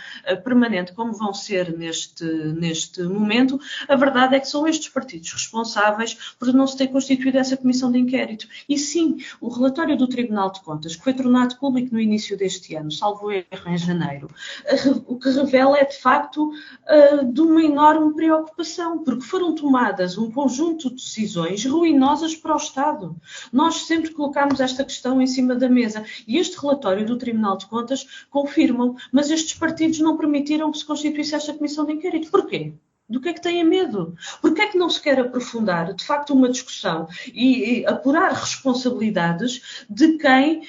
permanente, como vão ser neste momento. A verdade é que são estes partidos responsáveis por não se ter constituído essa comissão de inquérito. E sim, o relatório do Tribunal de Contas, que foi tornado público no início deste ano, salvo erro em janeiro, o que revela é de facto de uma enorme preocupação, porque foram tomadas um conjunto de decisões ruinosas para o Estado. Nós sempre colocámos esta questão em cima da mesa e este relatório do Tribunal de Contas confirma, mas estes partidos não permitiram que se constituísse esta comissão de inquérito. Porquê? Do que é que têm medo? Porque é que não se quer aprofundar, de facto, uma discussão e apurar responsabilidades de quem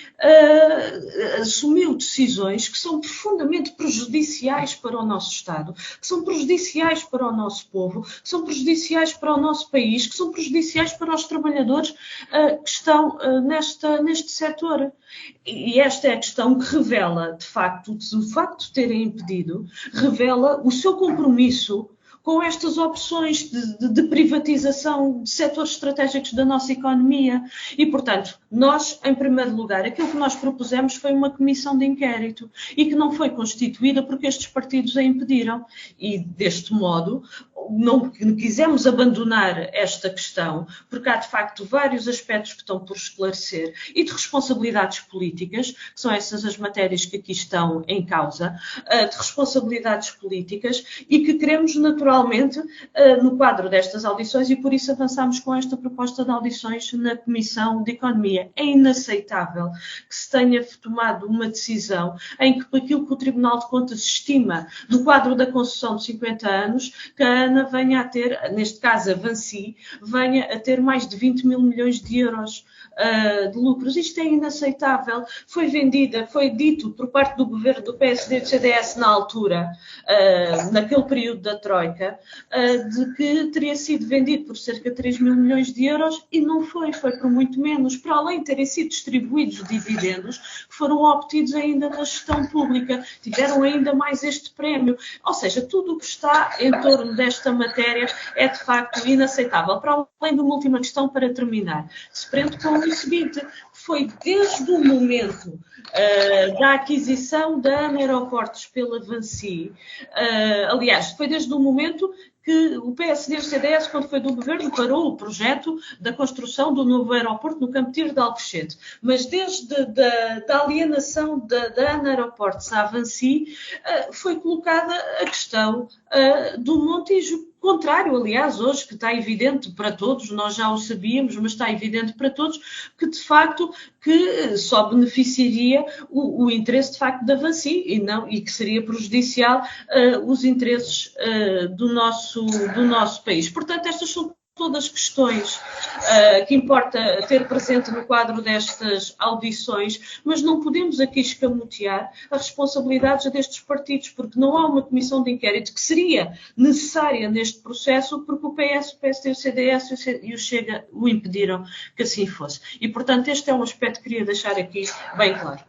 assumiu decisões que são profundamente prejudiciais para o nosso Estado, que são prejudiciais para o nosso povo, que são prejudiciais para o nosso país, que são prejudiciais para os trabalhadores que estão neste setor. E esta é a questão que revela, de facto, o facto de terem impedido, revela o seu compromisso com estas opções de privatização de setores estratégicos da nossa economia. E, portanto, nós, em primeiro lugar, aquilo que nós propusemos foi uma comissão de inquérito e que não foi constituída porque estes partidos a impediram. E, deste modo, não quisemos abandonar esta questão, porque há, de facto, vários aspectos que estão por esclarecer e de responsabilidades políticas, que são essas as matérias que aqui estão em causa, de responsabilidades políticas e que queremos, naturalmente, no quadro destas audições, e por isso avançamos com esta proposta de audições na Comissão de Economia. É inaceitável que se tenha tomado uma decisão em que, por aquilo que o Tribunal de Contas estima no quadro da concessão de 50 anos, que a ANA venha a ter, neste caso a Vinci, venha a ter mais de 20 mil milhões de euros de lucros. Isto é inaceitável. Foi vendida, foi dito por parte do governo do PSD e do CDS na altura, naquele período da Troika, de que teria sido vendido por cerca de 3 mil milhões de euros e não foi por muito menos, para além de terem sido distribuídos dividendos que foram obtidos ainda na gestão pública, tiveram ainda mais este prémio. Ou seja, tudo o que está em torno desta matéria é de facto inaceitável. Para além de uma última questão para terminar, se prende com o seguinte: foi desde o momento da aquisição da ANA Aeroportos pela Vinci, aliás, foi desde o momento que o PSD e o CDS, quando foi do governo, parou o projeto da construção do novo aeroporto no Campo Tiro de Alcochete. Mas desde a alienação da ANA Aeroportos à Vinci, foi colocada a questão do Montijo. Contrário, aliás, hoje, que está evidente para todos, nós já o sabíamos, mas está evidente para todos, que de facto que só beneficiaria o interesse de facto da Vinci e que seria prejudicial os interesses do nosso país. Portanto, estas são todas questões que importa ter presente no quadro destas audições, mas não podemos aqui escamotear as responsabilidades destes partidos, porque não há uma comissão de inquérito que seria necessária neste processo, porque o PS, o PSD, o CDS e o Chega o impediram que assim fosse. E, portanto, este é um aspecto que queria deixar aqui bem claro.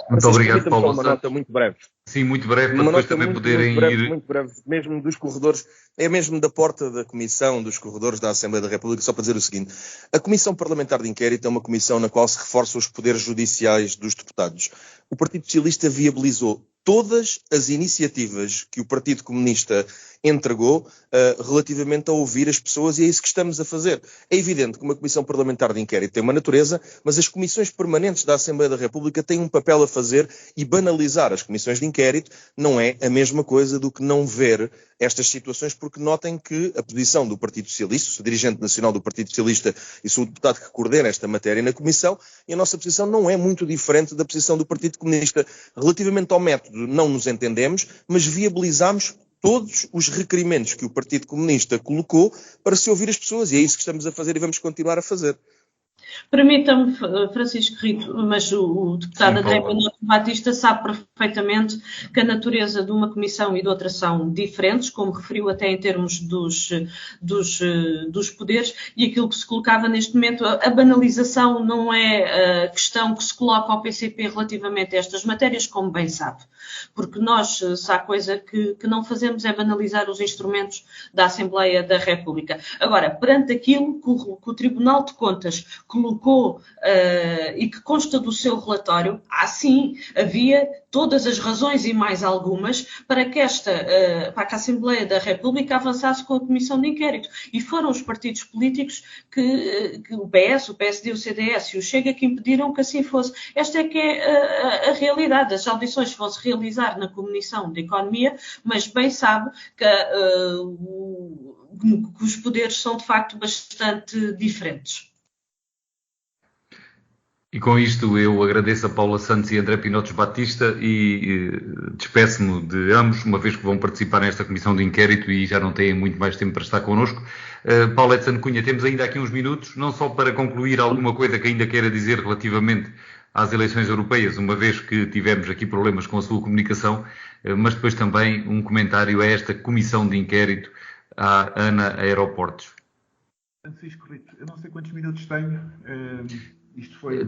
Muito obrigado, Paulo. Uma nota muito breve. Sim, muito breve, para depois também poderem ir... Muito breve, mesmo dos corredores, é mesmo da porta da Comissão, dos corredores da Assembleia da República, só para dizer o seguinte: a Comissão Parlamentar de Inquérito é uma comissão na qual se reforçam os poderes judiciais dos deputados. O Partido Socialista viabilizou todas as iniciativas que o Partido Comunista entregou relativamente a ouvir as pessoas, e é isso que estamos a fazer. É evidente que uma Comissão Parlamentar de Inquérito tem uma natureza, mas as comissões permanentes da Assembleia da República têm um papel a fazer, e banalizar as comissões de inquérito não é a mesma coisa do que não ver estas situações, porque notem que a posição do Partido Socialista, sou dirigente nacional do Partido Socialista e sou o deputado que coordena esta matéria na Comissão, e a nossa posição não é muito diferente da posição do Partido Comunista. Relativamente ao método, não nos entendemos, mas viabilizamos todos os requerimentos que o Partido Comunista colocou para se ouvir as pessoas, e é isso que estamos a fazer e vamos continuar a fazer. Permita-me, Francisco Rito, mas o deputado André Pinoto Batista sabe perfeitamente que a natureza de uma comissão e de outra são diferentes, como referiu até em termos dos poderes, e aquilo que se colocava neste momento, a banalização não é a questão que se coloca ao PCP relativamente a estas matérias, como bem sabe. Porque nós, se há coisa que não fazemos, é banalizar os instrumentos da Assembleia da República. Agora, perante aquilo que o Tribunal de Contas colocou e que consta do seu relatório, sim, havia todas as razões e mais algumas para que a Assembleia da República avançasse com a Comissão de Inquérito. E foram os partidos políticos que o PS, o PSD, o CDS e o Chega que impediram que assim fosse. Esta é que é a realidade. As audições vão se realizar na Comissão de Economia, mas bem sabe que os poderes são de facto bastante diferentes. E com isto eu agradeço a Paula Santos e André Pinotes Batista e despeço-me de ambos, uma vez que vão participar nesta comissão de inquérito e já não têm muito mais tempo para estar connosco. Paulo Edson Cunha, temos ainda aqui uns minutos, não só para concluir alguma coisa que ainda queira dizer relativamente às eleições europeias, uma vez que tivemos aqui problemas com a sua comunicação, mas depois também um comentário a esta comissão de inquérito à ANA Aeroportos. Francisco Rito, eu não sei quantos minutos tenho. Isto foi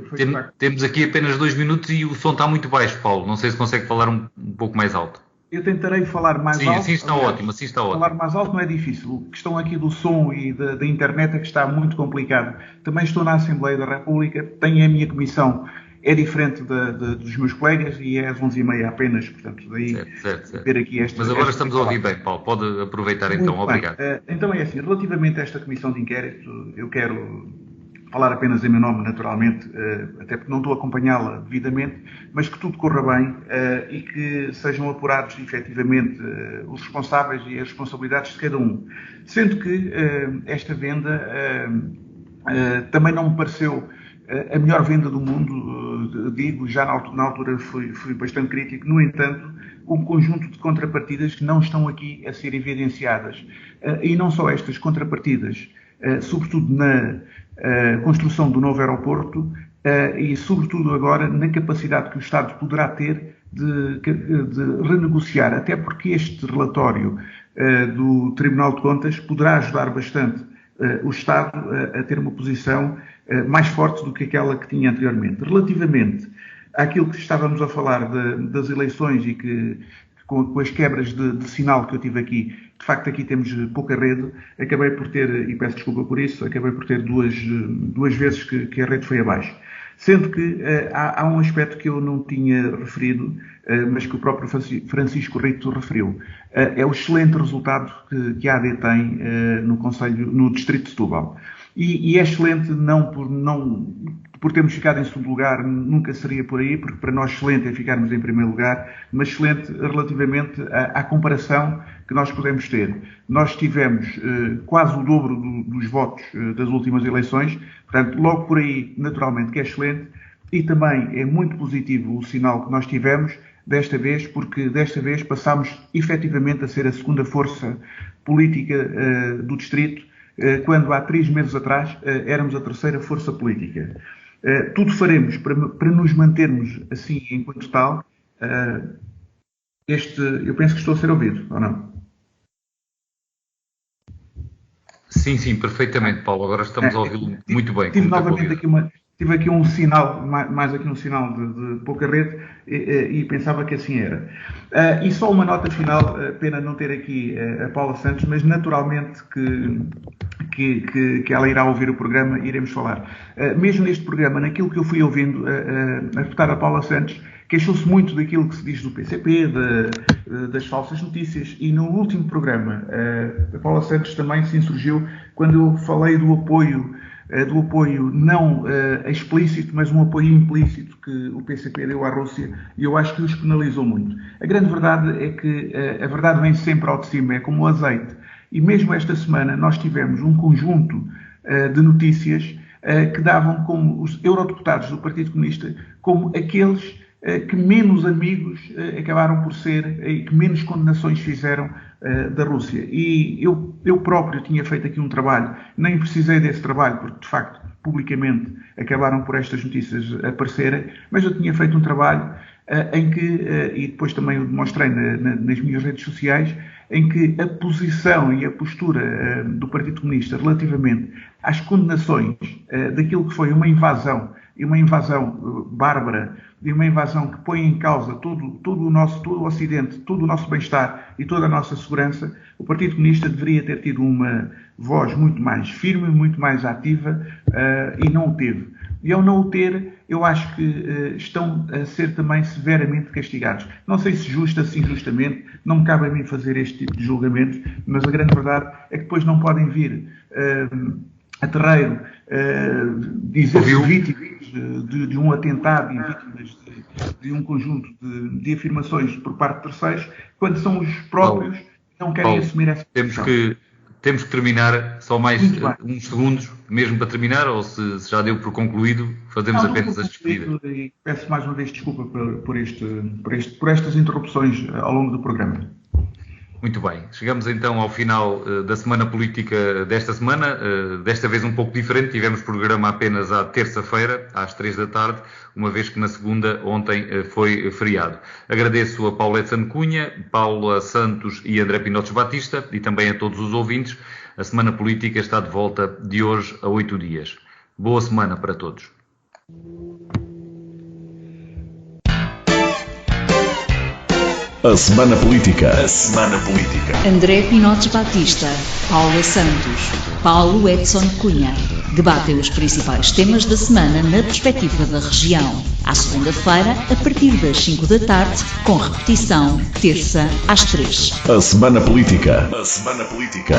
temos aqui apenas 2 minutos e o som está muito baixo, Paulo. Não sei se consegue falar um pouco mais alto. Eu tentarei falar mais alto. Sim, assim está ótimo, assim está ótimo. Falar mais alto não é difícil. A questão aqui do som e da internet é que está muito complicado. Também estou na Assembleia da República, tenho a minha comissão, é diferente dos meus colegas e é às 11h30 apenas, portanto, daí certo. ter aqui esta... Mas agora estamos a ouvir bem, Paulo. Pode aproveitar muito então, obrigado. Então é assim, relativamente a esta comissão de inquérito, eu quero falar apenas em meu nome, naturalmente, até porque não estou a acompanhá-la devidamente, mas que tudo corra bem e que sejam apurados, efetivamente, os responsáveis e as responsabilidades de cada um. Sendo que esta venda também não me pareceu a melhor venda do mundo, digo, já na altura fui bastante crítico, no entanto, um conjunto de contrapartidas que não estão aqui a ser evidenciadas. E não só estas contrapartidas, sobretudo na construção do novo aeroporto e, sobretudo agora, na capacidade que o Estado poderá ter de renegociar, até porque este relatório do Tribunal de Contas poderá ajudar bastante o Estado a ter uma posição mais forte do que aquela que tinha anteriormente. Relativamente àquilo que estávamos a falar das eleições e que com as quebras de sinal que eu tive aqui, de facto aqui temos pouca rede, acabei por ter, e peço desculpa por isso, acabei por ter duas vezes que a rede foi abaixo. Sendo que há um aspecto que eu não tinha referido, mas que o próprio Francisco Rito referiu. É o excelente resultado que a AD tem no Distrito de Setúbal. E é excelente não por termos ficado em segundo lugar, nunca seria por aí, porque para nós excelente é ficarmos em primeiro lugar, mas excelente relativamente à comparação que nós podemos ter. Nós tivemos quase o dobro dos votos das últimas eleições, portanto, logo por aí, naturalmente, que é excelente, e também é muito positivo o sinal que nós tivemos desta vez, porque desta vez passámos efetivamente a ser a segunda força política do Distrito, quando há 3 meses atrás éramos a terceira força política. Tudo faremos para nos mantermos assim enquanto tal. Eu penso que estou a ser ouvido, ou não? Sim, perfeitamente, Paulo. Agora estamos a ouvi-lo muito bem. Tive aqui um sinal, mais aqui um sinal de pouca rede, e pensava que assim era. E só uma nota final, pena não ter aqui a Paula Santos, mas naturalmente que ela irá ouvir o programa, iremos falar. Mesmo neste programa, naquilo que eu fui ouvindo a deputada Paula Santos, queixou-se muito daquilo que se diz do PCP, das falsas notícias, e no último programa a Paula Santos também se insurgiu quando eu falei do apoio não explícito, mas um apoio implícito que o PCP deu à Rússia, e eu acho que os penalizou muito. A grande verdade é que a verdade vem sempre ao de cima, é como o azeite. E mesmo esta semana nós tivemos um conjunto de notícias que davam como os eurodeputados do Partido Comunista como aqueles que menos amigos acabaram por ser e que menos condenações fizeram da Rússia. E eu próprio tinha feito aqui um trabalho, nem precisei desse trabalho, porque de facto, publicamente, acabaram por estas notícias aparecerem, mas eu tinha feito um trabalho em que, e depois também o demonstrei nas minhas redes sociais, em que a posição e a postura do Partido Comunista relativamente às condenações daquilo que foi uma invasão, e uma invasão bárbara, e uma invasão que põe em causa todo o Ocidente, todo o nosso bem-estar e toda a nossa segurança, o Partido Comunista deveria ter tido uma voz muito mais firme, muito mais ativa, e não o teve. E ao não o ter, eu acho que estão a ser também severamente castigados. Não sei se justa, se injustamente, não me cabe a mim fazer este tipo de julgamentos, mas a grande verdade é que depois não podem vir a terreiro dizer-se vítimas de um atentado e vítimas de um conjunto de afirmações por parte de terceiros, quando são os próprios que não querem assumir essa posição. Temos que terminar, só mais uns segundos, mesmo para terminar, ou se já deu por concluído, fazemos apenas as despedidas. Peço mais uma vez desculpa por estas interrupções ao longo do programa. Muito bem, chegamos então ao final da semana política desta semana, desta vez um pouco diferente, tivemos programa apenas à terça-feira, às 3 da tarde, uma vez que na segunda, ontem, foi feriado. Agradeço a Paulo Edson Cunha, Paula Santos e André Pinotes Batista e também a todos os ouvintes. A semana política está de volta de hoje a 8 dias. Boa semana para todos. A Semana Política. A Semana Política. André Pinotes Batista, Paula Santos, Paulo Edson Cunha. Debatem os principais temas da semana na perspectiva da região. À segunda-feira, a partir das 5 da tarde, com repetição, terça às 3. A Semana Política. A Semana Política.